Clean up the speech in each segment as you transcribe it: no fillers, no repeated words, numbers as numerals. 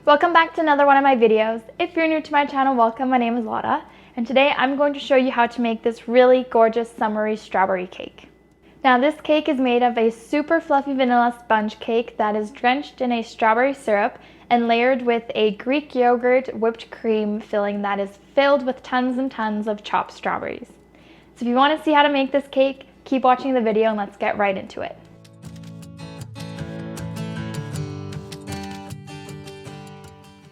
Welcome back to another one of my videos. If you're new to my channel, welcome. My name is Laura, and today I'm going to show you how to make this really gorgeous summery strawberry cake. Now this cake is made of a super fluffy vanilla sponge cake that is drenched in a strawberry syrup and layered with a Greek yogurt whipped cream filling that is filled with tons and tons of chopped strawberries. So if you want to see how to make this cake, keep watching the video and let's get right into it.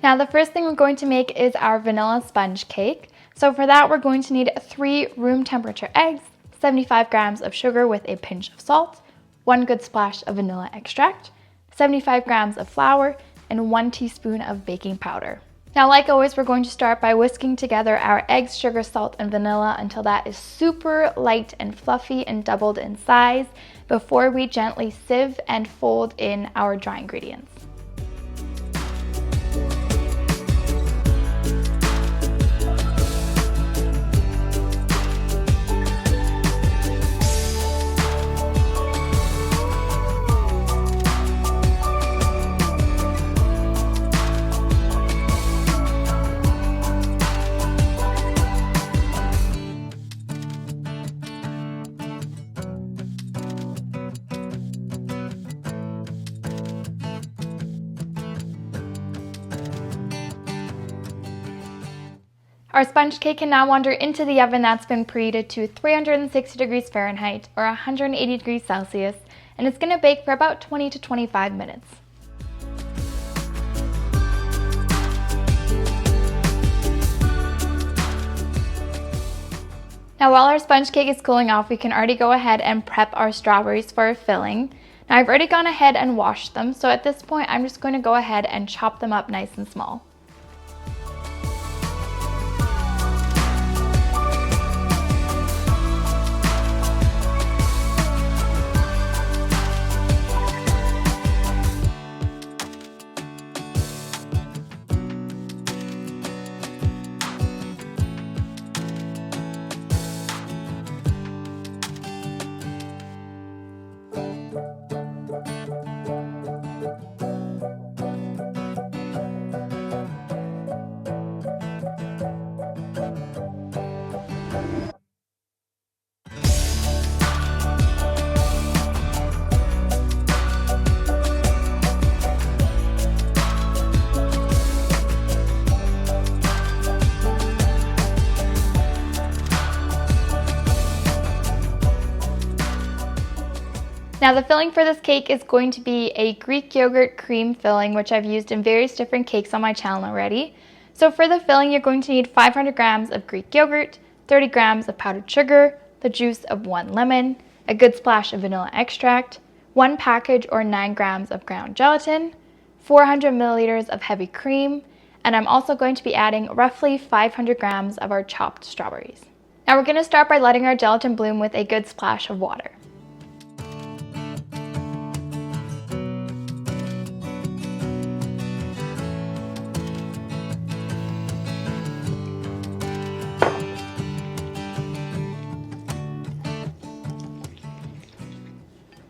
Now the first thing we're going to make is our vanilla sponge cake. So for that we're going to need 3 room temperature eggs, 75 grams of sugar with a pinch of salt, 1 good splash of vanilla extract, 75 grams of flour, and 1 teaspoon of baking powder. Now like always, we're going to start by whisking together our eggs, sugar, salt, and vanilla until that is super light and fluffy and doubled in size before we gently sieve and fold in our dry ingredients. Our sponge cake can now wander into the oven that's been preheated to 360 degrees Fahrenheit or 180 degrees Celsius, and it's going to bake for about 20 to 25 minutes. Now while our sponge cake is cooling off, we can already go ahead and prep our strawberries for a filling. Now I've already gone ahead and washed them, so at this point I'm just going to go ahead and chop them up nice and small. Now the filling for this cake is going to be a Greek yogurt cream filling, which I've used in various different cakes on my channel already. So for the filling, you're going to need 500 grams of Greek yogurt, 30 grams of powdered sugar, the juice of 1 lemon, a good splash of vanilla extract, 1 package or 9 grams of ground gelatin, 400 milliliters of heavy cream, and I'm also going to be adding roughly 500 grams of our chopped strawberries. Now we're going to start by letting our gelatin bloom with a good splash of water.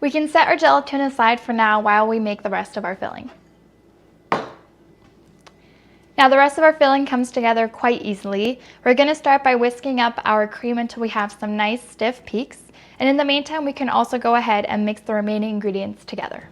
We can set our gelatin aside for now while we make the rest of our filling. Now the rest of our filling comes together quite easily. We're going to start by whisking up our cream until we have some nice stiff peaks, and in the meantime we can also go ahead and mix the remaining ingredients together.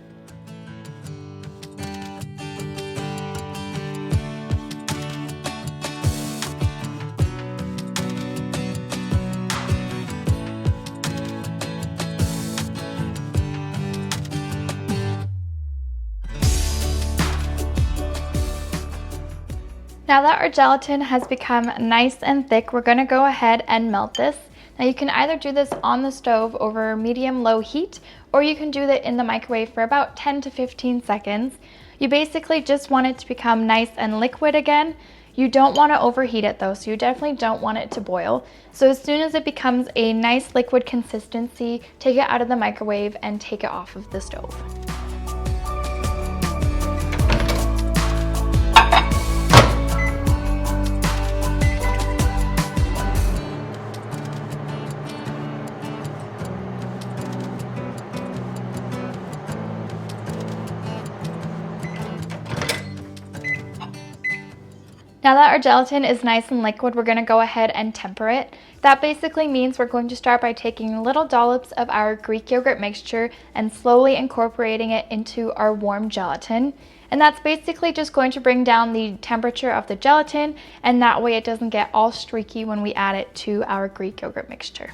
Now that our gelatin has become nice and thick, we're going to go ahead and melt this. Now you can either do this on the stove over medium-low heat, or you can do that in the microwave for about 10 to 15 seconds. You basically just want it to become nice and liquid again. You don't want to overheat it though, so you definitely don't want it to boil. So as soon as it becomes a nice liquid consistency, take it out of the microwave and take it off of the stove. Now that our gelatin is nice and liquid, we're going to go ahead and temper it. That basically means we're going to start by taking little dollops of our Greek yogurt mixture and slowly incorporating it into our warm gelatin. And that's basically just going to bring down the temperature of the gelatin, and that way it doesn't get all streaky when we add it to our Greek yogurt mixture.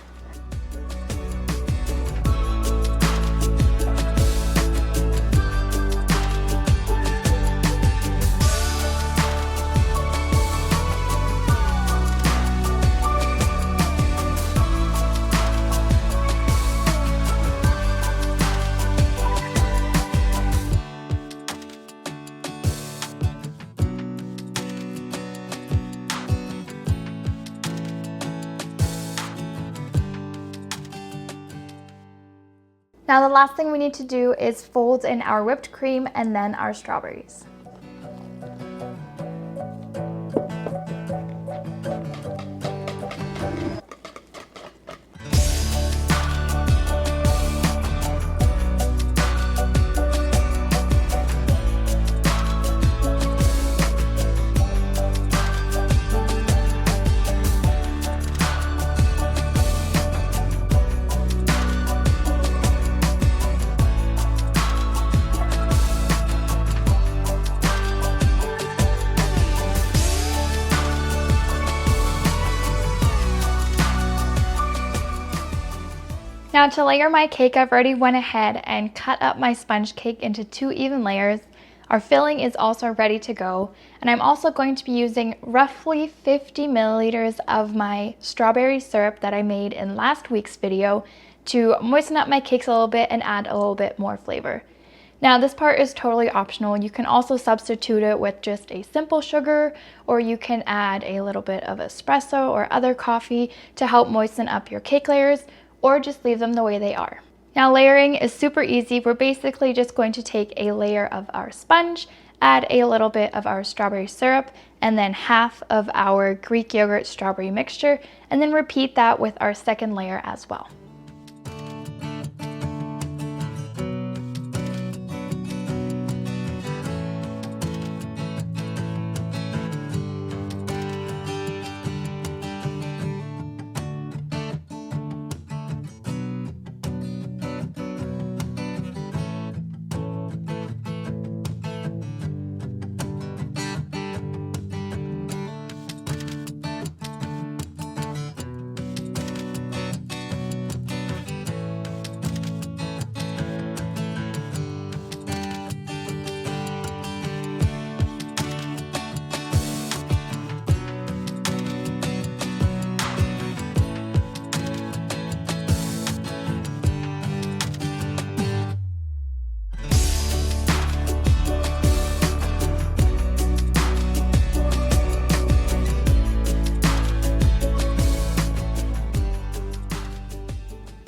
Now the last thing we need to do is fold in our whipped cream and then our strawberries. Now to layer my cake, I've already went ahead and cut up my sponge cake into 2 even layers. Our filling is also ready to go, and I'm also going to be using roughly 50 milliliters of my strawberry syrup that I made in last week's video to moisten up my cakes a little bit and add a little bit more flavor. Now this part is totally optional. You can also substitute it with just a simple sugar, or you can add a little bit of espresso or other coffee to help moisten up your cake layers, or just leave them the way they are. Now layering is super easy. We're basically just going to take a layer of our sponge, add a little bit of our strawberry syrup, and then half of our Greek yogurt strawberry mixture, and then repeat that with our second layer as well.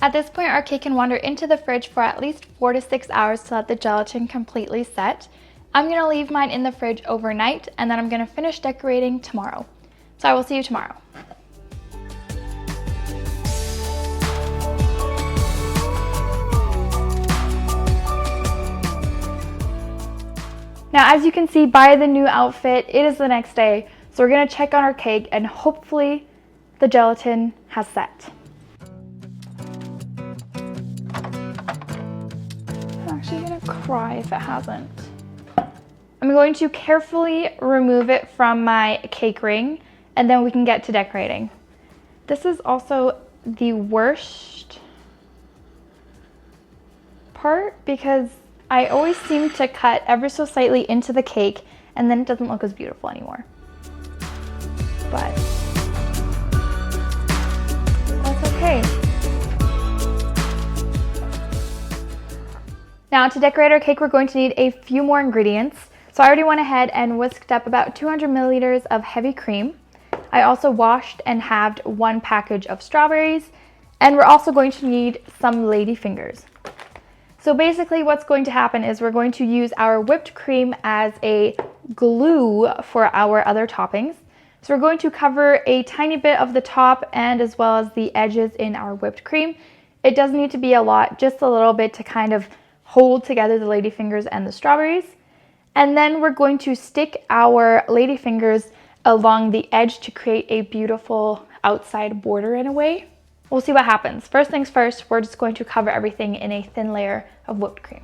At this point, our cake can wander into the fridge for at least 4 to 6 hours to let the gelatin completely set. I'm going to leave mine in the fridge overnight, and then I'm going to finish decorating tomorrow. So I will see you tomorrow. Now, as you can see by the new outfit, it is the next day. So we're going to check on our cake, and hopefully the gelatin has set. I'm gonna cry if it hasn't. I'm going to carefully remove it from my cake ring, and then we can get to decorating. This is also the worst part because I always seem to cut ever so slightly into the cake, and then it doesn't look as beautiful anymore. But that's okay. Now to decorate our cake, we're going to need a few more ingredients. So I already went ahead and whisked up about 200 milliliters of heavy cream. I also washed and halved 1 package of strawberries, and we're also going to need some lady fingers. So basically what's going to happen is we're going to use our whipped cream as a glue for our other toppings. So we're going to cover a tiny bit of the top and as well as the edges in our whipped cream. It doesn't need to be a lot, just a little bit to kind of hold together the ladyfingers and the strawberries. And then we're going to stick our ladyfingers along the edge to create a beautiful outside border in a way. We'll see what happens. First things first, we're just going to cover everything in a thin layer of whipped cream.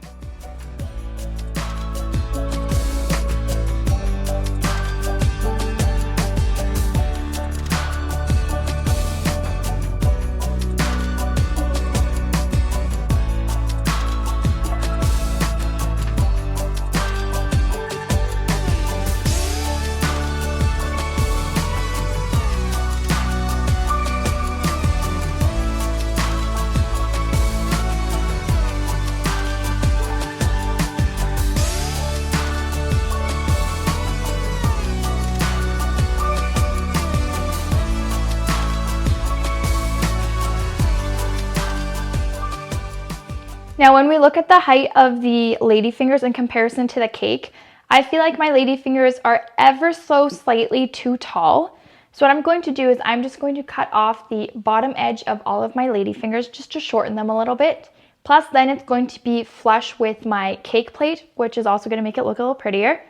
Now, when we look at the height of the ladyfingers in comparison to the cake, I feel like my ladyfingers are ever so slightly too tall. So what I'm going to do is I'm just going to cut off the bottom edge of all of my ladyfingers just to shorten them a little bit. Plus, then it's going to be flush with my cake plate, which is also going to make it look a little prettier.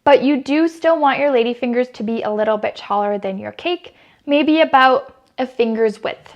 But you do still want your ladyfingers to be a little bit taller than your cake, maybe about a finger's width.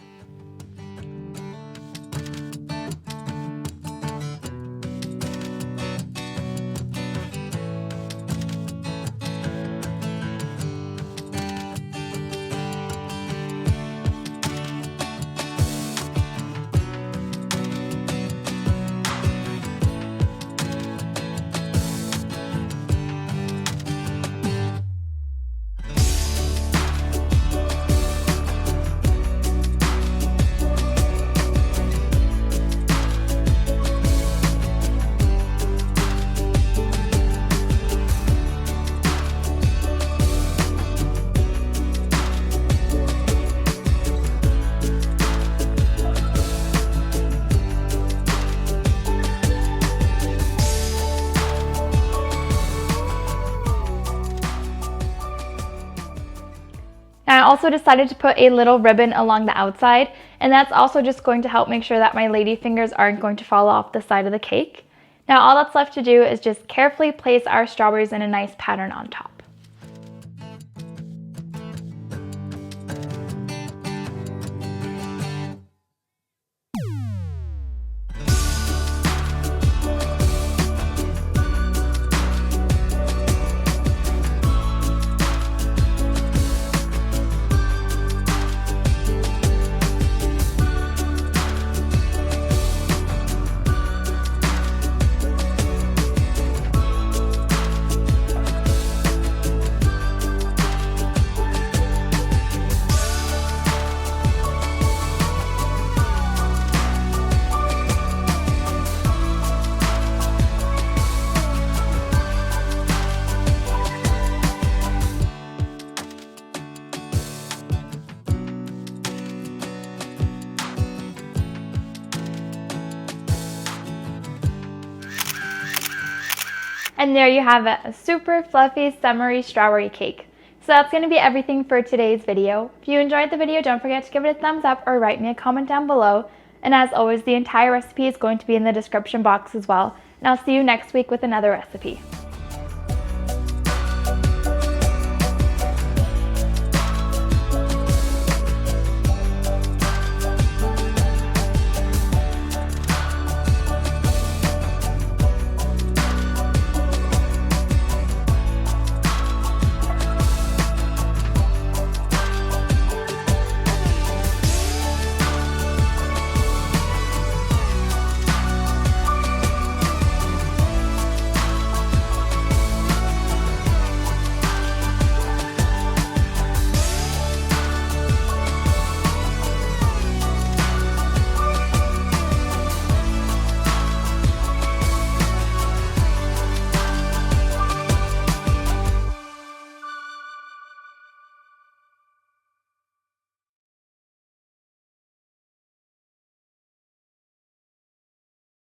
I also decided to put a little ribbon along the outside, and that's also just going to help make sure that my ladyfingers aren't going to fall off the side of the cake. Now all that's left to do is just carefully place our strawberries in a nice pattern on top. And there you have it, a super fluffy, summery strawberry cake. So that's going to be everything for today's video. If you enjoyed the video, don't forget to give it a thumbs up or write me a comment down below. And as always, the entire recipe is going to be in the description box as well. And I'll see you next week with another recipe.